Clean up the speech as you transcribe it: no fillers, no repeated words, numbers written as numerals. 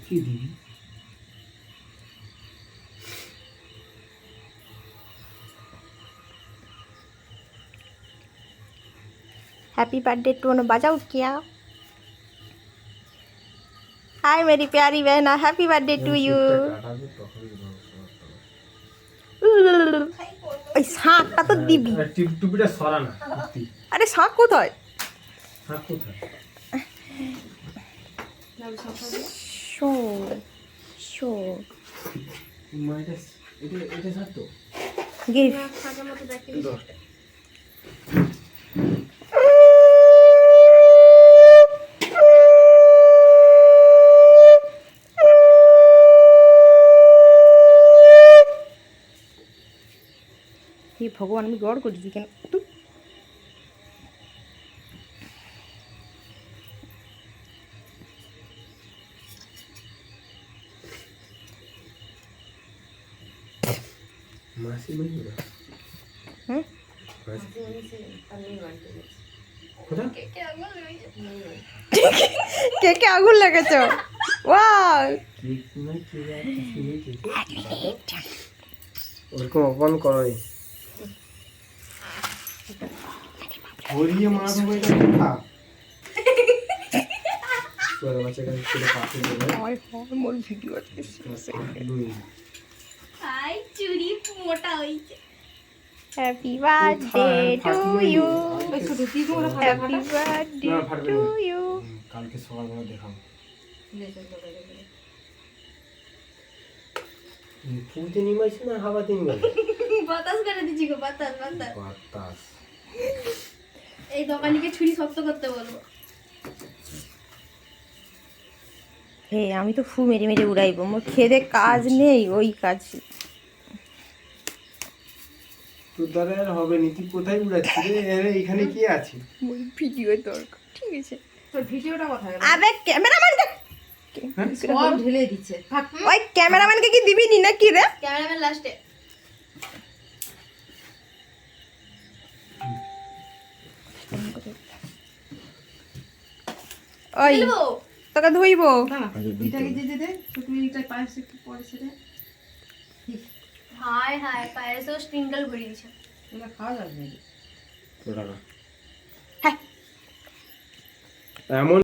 কি দিবি? Happy birthday tone बजाओ क्या। हाय मेरी प्यारी बहना, हैप्पी बर्थडे टू यू। ওই শাঁখটা তো দিবি। টিপটুপিটা সরা না। আরে শাঁখ কোথায়? শাঁখ কোথায়? শো শো মাইটা এটা শাঁখ তো। গিফট। হে ভগবান, আমি গড় করেছি কেন? মাসি বলি না। হুম, কোথায়? কে কে আগুন লেগেছো? ওয়াও, ওরকম অপমান করো নি। হরিয়ে মাছ হবে এটা খা। তোর বাচ্চাকে ছেলে পাশে দেবে। হায় হায়, মোর ভিডিও আছে। হাই চুরি মোটা হইছে। Happy birthday to you, happy birthday না, ফাটবে টু না। ইউ। কালকে সকালবেলা দেখাবো। পুঁতে নিমাইছে না হাওয়াতে নিমাইছে? বাতাস করে দিচ্ছি গো, বাতাস বাতাস। বাতাস। এই দোকানিকে ছুরি শক্ত করতে বলবো। হে, আমি তো ফু মেরে মেরে উড়াইবো, মোর খেদে কাজ নেই, ওই কাজ। তোর দ্বারা আর হবে নি, তুই কোথায় উড়াচ্ছিস রে? আরে এখানে কি আছে? মোর ভিডিও দরকার, ঠিক আছে? তোর ভিডিওটা কোথায় গেল? আবে ক্যামেরাম্যানকে, হ্যাঁ? সব ঢেলে দিচ্ছে। থাক। ওই ক্যামেরাম্যানকে কি দিবি নি নাকি রে? ক্যামেরাম্যান লাস্টে। ওই বলবো তোকে ধুইবো। না না, এটাকে দিয়ে দে। টুকরিটা পায়েস একটু পরে সেটা। হাই হাই পায়েসও স্প্রিঙ্কল ভরে দিছে। এগুলো খাওয়া যাবে না। তোরা না। হ্যাঁ। এমন